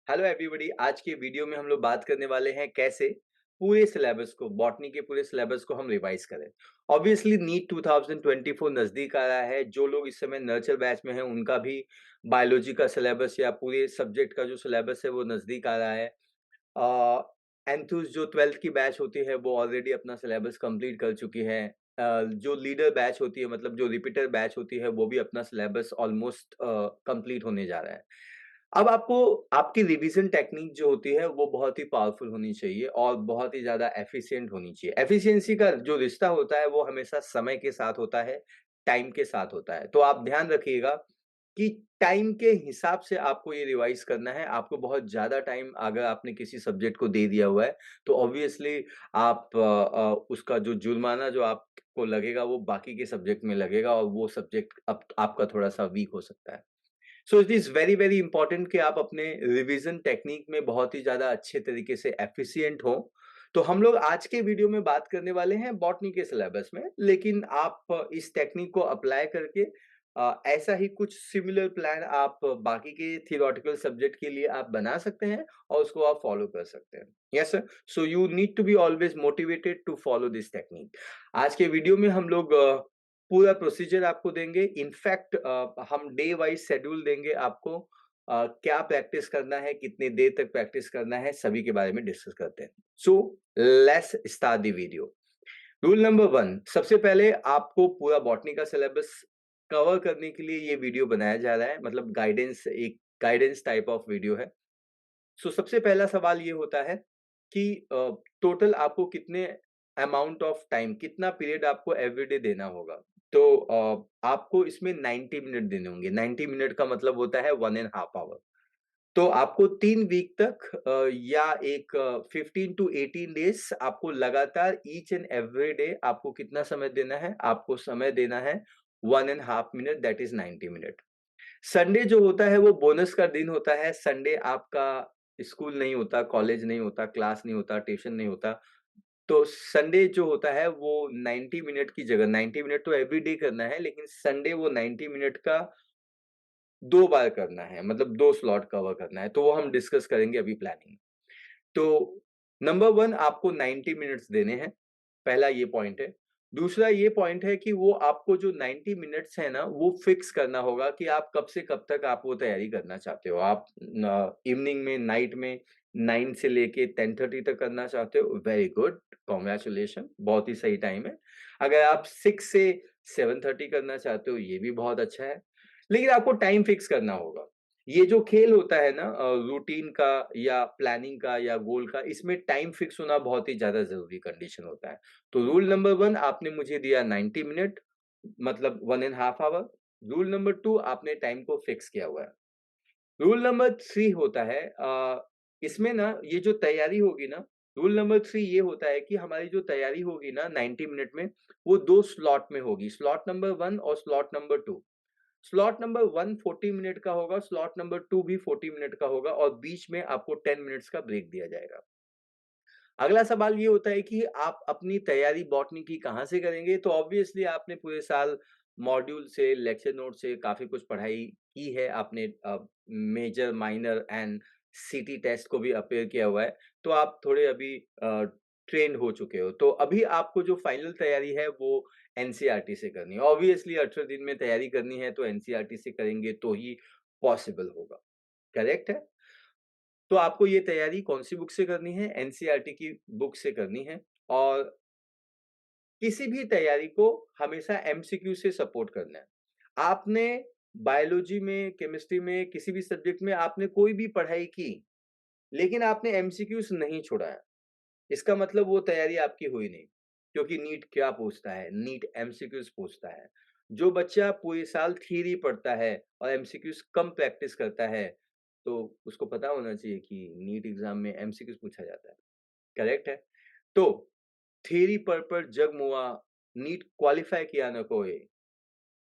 Hello everybody. आज के video में हम लोग बात करने वाले हैं कैसे पूरे सिलेबस को बॉटनी के पूरे सिलेबस को हम रिवाइज करें। ऑब्वियसली नीट 2024 नजदीक आ रहा है। जो लोग इस समय नर्चर बैच में हैं उनका भी बायोलॉजी का सिलेबस या पूरे सब्जेक्ट का जो सिलेबस है वो नजदीक आ रहा है। एंथुस जो 12th की बैच होती है वो ऑलरेडी अपना सिलेबस कंप्लीट कर चुकी है। जो लीडर बैच होती है मतलब जो रिपीटर बैच होती है वो भी अपना सिलेबस ऑलमोस्ट कंप्लीट होने जा रहा है। अब आपको आपकी रिवीजन टेक्निक जो होती है वो बहुत ही पावरफुल होनी चाहिए और बहुत ही ज़्यादा एफिशिएंट होनी चाहिए। एफिशिएंसी का जो रिश्ता होता है वो हमेशा समय के साथ होता है, टाइम के साथ होता है। तो आप ध्यान रखिएगा कि टाइम के हिसाब से आपको ये रिवाइज़ करना है। आपको बहुत ज़्यादा टाइम अगर आपने किसी सब्जेक्ट को दे दिया हुआ है, तो ऑब्वियसली आप उसका जो जुर्माना जो आपको लगेगा वो बाकी के सब्जेक्ट में लगेगा और वो सब्जेक्ट अब आपका थोड़ा-सा वीक हो सकता है। So it is very, very important कि आप अपने रिवीजन टेक्निक में बहुत ही ज़्यादा अच्छे तरीके से एफिशिएंट हों। तो हम लोग आज के वीडियो में बात करने वाले हैं बॉटनी के सिलेबस में, लेकिन आप इस टेक्निक को अप्लाई करके ऐसा ही कुछ सिमिलर प्लान आप बाकी के थियोरेटिकल सब्जेक्ट के लिए आप बना सकते हैं और उसको आप फॉलो कर सकते हैं। Yes sir, so you need to be always motivated to follow this technique. आज के वीडियो में हम लोग पूरा प्रोसीजर आपको देंगे। इनफैक्ट हम डे वाइज शेड्यूल देंगे आपको। क्या प्रैक्टिस करना है, कितनी देर तक प्रैक्टिस करना है, सभी के बारे में डिस्कस करते हैं। So let's start the video. Rule number 1, सबसे पहले आपको पूरा बॉटनी का सिलेबस कवर करने के लिए ये वीडियो बनाया जा रहा है, मतलब एक गाइडेंस टाइप ऑफ वीडियो है। सो सबसे पहला सवाल ये होता है कि टोटल आपको कितने अमाउंट ऑफ टाइम, कितना पीरियड आपको एवरीडे देना होगा। तो आपको इसमें 90 मिनट देने होंगे। 90 मिनट का मतलब होता है 1 एंड हाफ आवर। तो आपको 3 वीक तक या एक 15 टू 18 डेज़ आपको लगातार ईच एंड एवरी डे आपको कितना समय देना है? आपको समय देना है 1 and half minute, that is 90 minute. Sunday जो होता है वो बोनस का दिन होता है। संडे आपका स्कूल नहीं होता, कॉलेज नहीं होता, क्लास नहीं होता, ट्यूशन नहीं होता। तो संडे जो होता है वो 90 मिनट की जगह, 90 मिनट तो एवरीडे करना है, लेकिन संडे वो 90 मिनट का 2 बार करना है, मतलब 2 स्लॉट कवर करना है। तो वो हम डिस्कस करेंगे अभी प्लानिंग। तो नंबर 1 आपको 90 मिनट्स देने हैं, पहला ये पॉइंट है। दूसरा ये पॉइंट है कि वो आपको जो 90 मिनट्स है ना, वो फिक्स करना होगा कि आप कब से कब तक आप वो तैयारी करना चाहते हो। आप न इवनिंग में, नाइट में 9 से लेके 10:30 तक करना चाहते हो, वेरी गुड, कांग्रेचुलेशन, बहुत ही सही टाइम है। अगर आप 6 से 7:30 करना चाहते हो, ये भी बहुत अच्छा है। लेकिन आपको टाइम फिक्स करना होगा। ये जो खेल होता है ना रूटीन का या प्लानिंग का या गोल का, इसमें टाइम फिक्स होना बहुत ही ज़्यादा ज़रूरी कंडीशन होता है। तो रूल नंबर 1 आपने मुझे दिया 90 मिनट, मतलब 1 and half hour. Rule number 2 आपने टाइम को फिक्स किया हुआ है। रूल नंबर 3 होता है इसमें ना ये जो तैयारी होगी ना, रूल नंबर 3 ये होता है कि हमारी जो तैयारी होगी ना 90 मिनट में, वो 2 स्लॉट में होगी। स्लॉट नंबर 1 और slot number 2। Slot number 1 40 minute का होगा, स्लॉट नंबर 2 भी 40 मिनट का होगा और बीच में आपको 10 मिनट्स का ब्रेक दिया जाएगा। अगला सवाल ये होता है कि आप अपनी तैयारी बॉटनी की कहाँ से करेंगे? तो ऑब्वियसली आपने पूरे साल मॉड्यूल से, लेक्चर नोट से काफ़ी कुछ पढ़ाई की है। आपने major, minor and CT test को भी अपीयर किया हुआ है। तो आप थोड़े अभी ट्रेन्ड हो चुके हो। तो अभी आपको जो फाइनल तैयारी है वो एनसीईआरटी से करनी है। ऑब्वियसली 18 दिन में तैयारी करनी है तो एनसीईआरटी से करेंगे तो ही पॉसिबल होगा। करेक्ट है? तो आपको ये तैयारी कौन-सी बुक से करनी है? एनसीईआरटी की बुक से करनी है और किसी भी तैयारी को हमेशा एमसीक्यू से सपोर्ट करना है। आपने बायोलॉजी में, केमिस्ट्री में, किसी भी सब्जेक्ट में आपने कोई भी पढ़ाई की, लेकिन आपने एमसीक्यूज़ नहीं छुड़ाया, इसका मतलब वो तैयारी आपकी हुई नहीं। क्योंकि नीट क्या पूछता है? नीट एमसीक्यूज़ पूछता है। जो बच्चा पूरे साल थ्योरी पढ़ता है और एमसीक्यूज़ कम प्रैक्टिस करता है, तो उसको पता होना चाहिए कि नीट एग्ज़ाम में एमसीक्यूज़ पूछा जाता है। करेक्ट है? तो थियरी पर जग मुआ, नीट क्वालिफाई किया न कोय,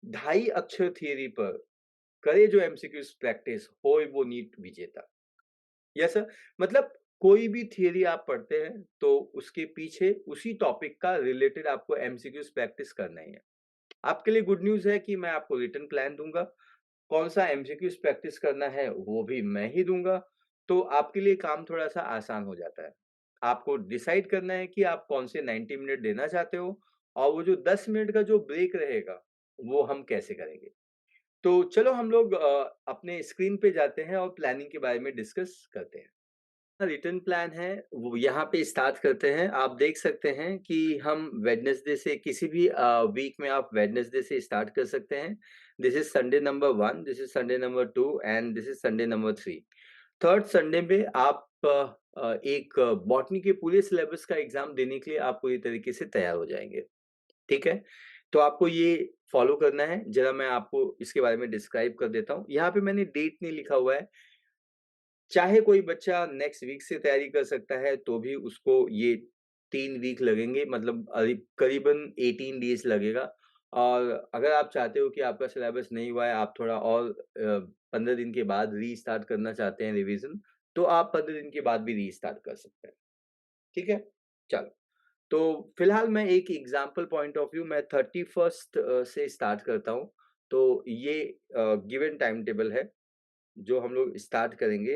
ढाई अक्षर थियरी पर, करे जो एमसीक्यूज़ प्रैक्टिस, होय वो नीट विजेता। यस सर, मतलब कोई भी थियरी आप पढ़ते हैं, तो उसके पीछे उसी टॉपिक का रिलेटेड आपको एमसीक्यूज़ प्रैक्टिस करना ही है। आपके लिए गुड न्यूज़ है कि मैं आपको रिटन प्लान दूँगा। कौन-सा एमसीक्यूज़ प्रैक्टिस करना है, वो भी मैं ही दूँगा। तो आपके लिए काम थोड़ा-सा आसान हो जाता है। आपको डिसाइड करना है कि आप कौन से 90 मिनट देना चाहते हो और वो जो 10 मिनट का जो ब्रेक रहेगा, वो हम कैसे करेंगे। तो चलो हम लोग अपने स्क्रीन पे जाते हैं और प्लानिंग के बारे में डिस्कस करते हैं। रिटर्न प्लान है, वो यहाँ पे स्टार्ट करते हैं। आप देख सकते हैं कि हम वेडनेसडे से किसी भी वीक में आप वेडनेसडे से स्टार्ट कर सकते हैं। This is Sunday number 1, this is Sunday number 2 and this is Sunday number 3। Third Sunday में आप एक बॉटनी के पूरे सिलेबस का एग्ज़ाम देने के लिए आप पूरी तरीके से तैयार हो जाएँगे, ठीक है? तो आपको ये फ़ॉलो करना है, ज़रा मैं आपको इसके बारे में डिस्क्राइब कर देता हूँ। यहाँ पे मैंने डेट नहीं लिखा हुआ है, चाहे कोई बच्चा नेक्स्ट वीक से तैयारी कर सकता है, तो भी उसको ये 3 वीक लगेंगे, मतलब करीबन 18 डेज़ लगेगा। और अगर आप चाहते हो कि आपका सिलेबस नहीं हुआ है, आप थोड़ा और 15 दिन के बाद रीस्टार्ट करना चाहते हैं रिवीज़न, तो आप 15 दिन के बाद भी रीस्टार्ट कर सकते हैं। ठीक है? चलो, तो फिलहाल मैं एक एग्ज़ाम्पल पॉइंट ऑफ व्यू मैं 31st से स्टार्ट करता हूँ। तो ये गिवन टाइम टेबल है। जो हम लोग स्टार्ट करेंगे,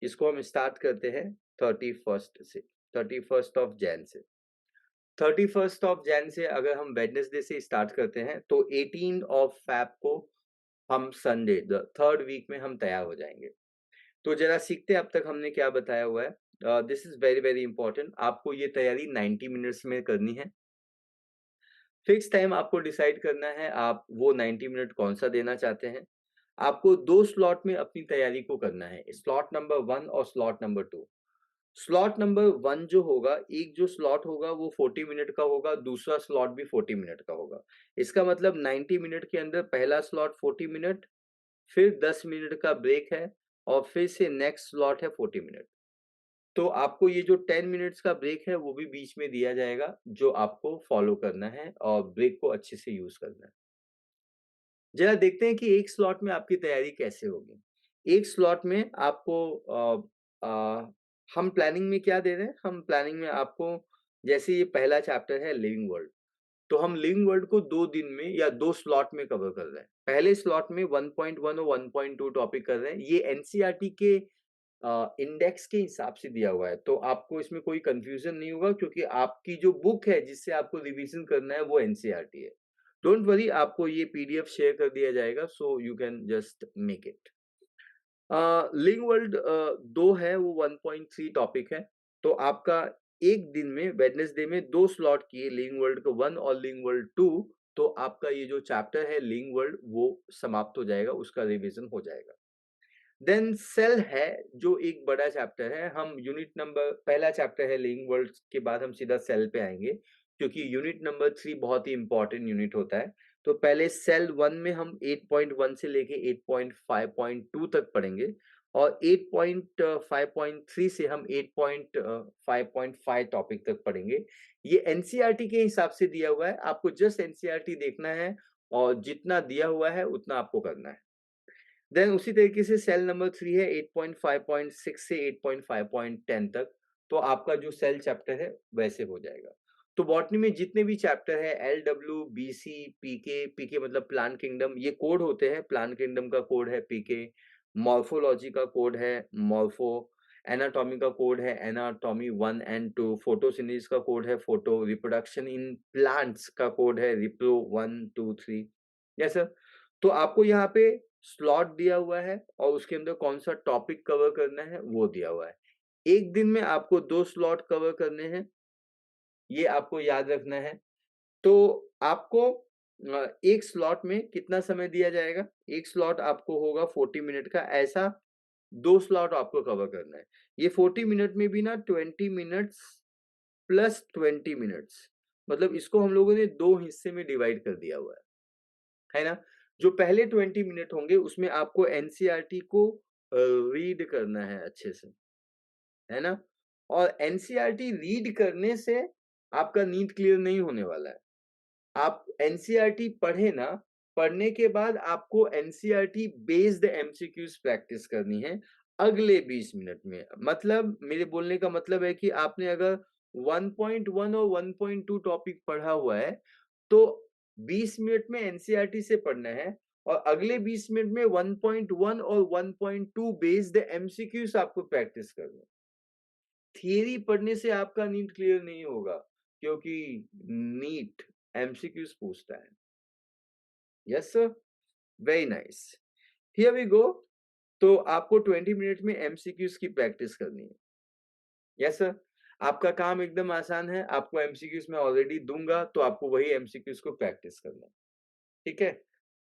इसको हम स्टार्ट करते हैं 31st से, 31st ऑफ जैन से। 31st ऑफ जैन से अगर हम वेडनेसडे से स्टार्ट करते हैं तो 18 ऑफ फ़ैब को हम संडे द थर्ड वीक में हम तैयार हो जाएँगे। तो ज़रा सीखते हैं अब तक हमने क्या बताया हुआ है। This is very, very important, आपको ये तैयारी 90 मिनट्स में करनी है। फिक्स टाइम आपको डिसाइड करना है, आप वो 90 मिनट कौन-सा देना चाहते हैं। आपको 2 स्लॉट में अपनी तैयारी को करना है, स्लॉट नंबर 1 और स्लॉट नंबर 2। स्लॉट नंबर 1 जो होगा, एक जो स्लॉट होगा वो 40 मिनट का होगा, दूसरा स्लॉट भी 40 मिनट का होगा। इसका मतलब 90 मिनट के अंदर पहला स्लॉट 40 मिनट, फिर 10 मिनट का ब्रेक है और फिर से नेक्स्ट स्लॉट है 40 मिनट। तो आपको ये जो 10 मिनट्स का ब्रेक है, वो भी बीच में दिया जाएगा, जो आपको फॉलो करना है और ब्रेक को अच्छे से यूज़ करना है। ज़रा देखते हैं कि एक स्लॉट में आपकी तैयारी कैसे होगी। एक स्लॉट में आपको हम प्लानिंग में क्या दे रहे हैं, हम प्लानिंग में आपको जैसे ये पहला चैप्टर है लिविंग वर्ल्ड, तो हम लिविंग वर्ल्ड को 2 दिन में या 2 स्लॉट में कवर कर रहे हैं। पहले स्लॉट में 1.1 और 1.2 टॉपिक कर रहे हैं। ये एनसीईआरटी के इंडेक्स के हिसाब से दिया हुआ है, तो आपको इसमें कोई कन्फ्यूज़न नहीं होगा क्योंकि आपकी जो बुक है जिससे आपको रिवीज़न करना है वो एनसीईआरटी है। डोंट वरी, आपको ये पीडीएफ शेयर कर दिया जाएगा, so you can just make it. Link world 2 है, वो 1.3 टॉपिक है। तो आपका एक दिन में वेडनेसडे में 2 स्लॉट किए लिंक वर्ल्ड को 1 और लिंक वर्ल्ड 2, तो आपका ये जो चैप्टर है लिंक वर्ल्ड वो समाप्त हो जाएगा, उसका रिवीजन हो जाएगा। देन सेल है, जो एक बड़ा चैप्टर है। हम यूनिट नंबर पहला चैप्टर है लिंक वर्ल्ड के बाद हम सीधा सेल पे आएँगे, क्योंकि यूनिट नंबर 3 बहुत ही इम्पोर्टेंट यूनिट होता है। तो पहले सेल 1 में हम 8.1 से लेके 8.5.2 तक पढ़ेंगे और 8.5.3 से हम 8.5.5 टॉपिक तक पढ़ेंगे। ये एनसीईआरटी के हिसाब से दिया हुआ है, आपको जस्ट एनसीईआरटी देखना है और जितना दिया हुआ है उतना आपको करना है। देन उसी तरीके से सेल नंबर 3 है 8.5.6 से 8.5.10 तक, तो आपका जो सेल चैप्टर है वैसे हो जाएगा। तो बॉटनी में जितने भी चैप्टर है एलडब्ल्यू, बीसी, पीके, पीके मतलब प्लांट किंगडम, ये कोड होते हैं। प्लांट किंगडम का कोड है पीके, मॉर्फोलॉजी का कोड है मॉर्फो, एनाटॉमी का कोड है एनाटॉमी 1 एंड 2, फोटोसिंथेसिस का कोड है फोटो, रिप्रोडक्शन इन प्लांट्स का कोड है रिप्रो 1, 2, 3। Yes sir. तो आपको यहाँ पे स्लॉट दिया हुआ है और उसके अंदर कौन-सा टॉपिक कवर करना है वो दिया हुआ है। एक दिन में आपको 2 स्लॉट कवर करने हैं, ये आपको याद रखना है। तो आपको एक स्लॉट में कितना समय दिया जाएगा? एक स्लॉट आपको होगा 40 मिनट का, ऐसा 2 स्लॉट आपको कवर करना है। ये 40 मिनट में भी ना 20 मिनट्स प्लस 20 मिनट्स, मतलब इसको हम लोगों ने 2 हिस्से में डिवाइड कर दिया हुआ है ना? जो पहले 20 मिनट होंगे उसमें आपको एनसीईआरटी को रीड करना है अच्छे से, है ना? और एनसीईआरटी रीड करने से आपका नीट क्लियर नहीं होने वाला है। आप एनसीईआरटी पढ़े ना, पढ़ने के बाद आपको एनसीईआरटी बेस्ड एमसीक्यूज़ प्रैक्टिस करनी है अगले 20 मिनट में। मतलब मेरे बोलने का मतलब है कि आपने अगर 1.1 और 1.2 टॉपिक पढ़ा हुआ है, तो 20 मिनट में एनसीईआरटी से पढ़ना है और अगले 20 मिनट में 1.1 और 1.2 बेस्ड एमसीक्यूज आपको प्रैक्टिस करने हैं। थियरी पढ़ने से आपका नीट क्लियर नहीं होगा, क्योंकि नीट एमसीक्यूज पूछता है। Yes sir, very nice, here we go. तो आपको 20 मिनट में एमसीक्यूज की प्रैक्टिस करनी है। यस सर, आपका काम एकदम आसान है, आपको एमसीक्यूज मैं ऑलरेडी दूंगा, तो आपको वही एमसीक्यूज को प्रैक्टिस करना है। ठीक है,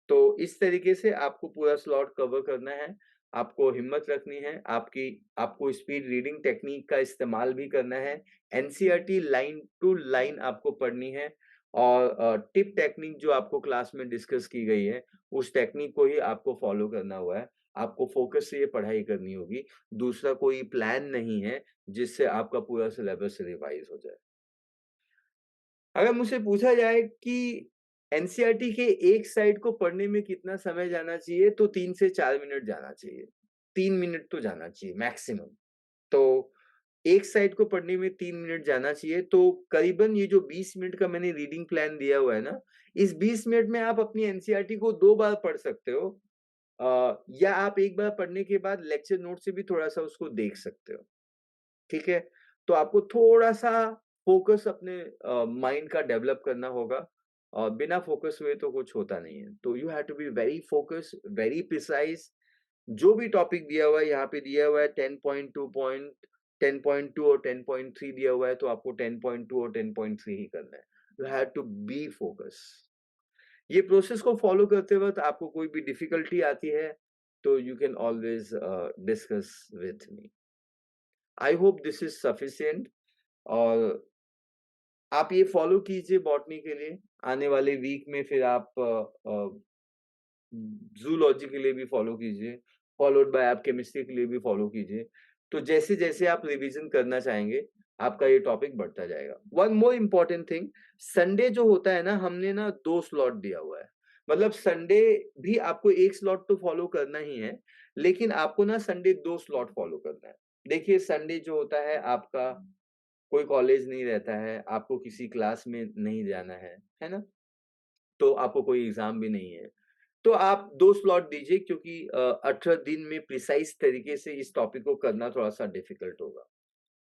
तो इस तरीके से आपको पूरा स्लॉट कवर करना है। आपको हिम्मत रखनी है, आपको स्पीड रीडिंग टेक्निक का इस्तेमाल भी करना है। एनसीईआरटी लाइन टू लाइन आपको पढ़नी है, और टिप टेक्निक जो आपको क्लास में डिस्कस की गई है, उस टेक्निक को ही आपको फॉलो करना हुआ है। आपको फोकस से ये पढ़ाई करनी होगी। दूसरा कोई प्लान नहीं है जिससे आपका पूरा सिलेबस रिवाइज हो जाए। अगर मुझसे पूछा जाए कि एनसीईआरटी के एक साइड को पढ़ने में कितना समय जाना चाहिए, तो 3 से 4 मिनट जाना चाहिए। 3 मिनट तो जाना चाहिए मैक्सिमम। तो एक साइड को पढ़ने में 3 मिनट जाना चाहिए, तो करीबन ये जो 20 मिनट का मैंने रीडिंग प्लान दिया हुआ है ना, इस 20 मिनट में आप अपनी एनसीईआरटी को 2 बार पढ़ सकते हो, या आप एक बार पढ़ने के बाद लेक्चर नोट से भी थोड़ा-सा उसको देख सकते हो। ठीक है? तो आपको थोड़ा-सा फ़ोकस अपने माइंड का डेवलप करना होगा, और बिना फ़ोकस हुए तो कुछ होता नहीं है। तो you have to be very focused, very precise. जो भी टॉपिक दिया हुआ है, यहाँ पे दिया हुआ है 10.2 और 10.3 दिया हुआ है, तो आपको 10.2 और 10.3 ही करना है। You have to be focus. ये प्रोसेस को फ़ॉलो करते वक़्त आपको कोई भी डिफ़िकल्टी आती है, तो you can always discuss with me. I hope this is sufficient, और आप ये फॉलो कीजिए बॉटनी के लिए। आने वाले वीक में फिर आप ज़ूलॉजी के लिए भी फॉलो कीजिए, फॉलोड बाय आप केमिस्ट्री के लिए भी फॉलो कीजिए। तो जैसे-जैसे आप रिवीजन करना चाहेंगे, आपका ये टॉपिक बढ़ता जाएगा। One more important thing, Sunday जो होता है ना, हमने ना 2 स्लॉट दिया हुआ है। मतलब संडे भी आपको 1 स्लॉट तो फॉलो करना ही है, लेकिन आपको ना संडे 2 स्लॉट फॉलो करना है। देखिए, संडे जो होता है आपका, कोई कॉलेज नहीं रहता है, आपको किसी क्लास में नहीं जाना है ना? तो आपको कोई एग्ज़ाम भी नहीं है। तो आप 2 स्लॉट दीजिए, क्योंकि 18 दिन में प्रिसाइज़ तरीके से इस टॉपिक को करना थोड़ा-सा डिफ़िकल्ट होगा।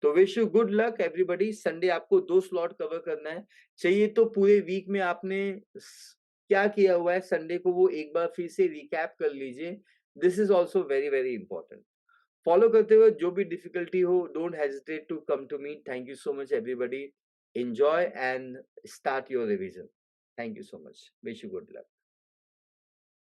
तो wish you good luck everybody. Sunday आपको 2 स्लॉट कवर करना है। चाहिए तो पूरे वीक में आपने स क्या किया हुआ है, संडे को वो एक बार फिर से रिकैप कर लीजिए। This is also very, very important. Follow करते हुए जो भी डिफिकल्टी हो, don't hesitate to come to me. Thank you so much everybody. Enjoy and start your revision. Thank you so much. Wish you good luck.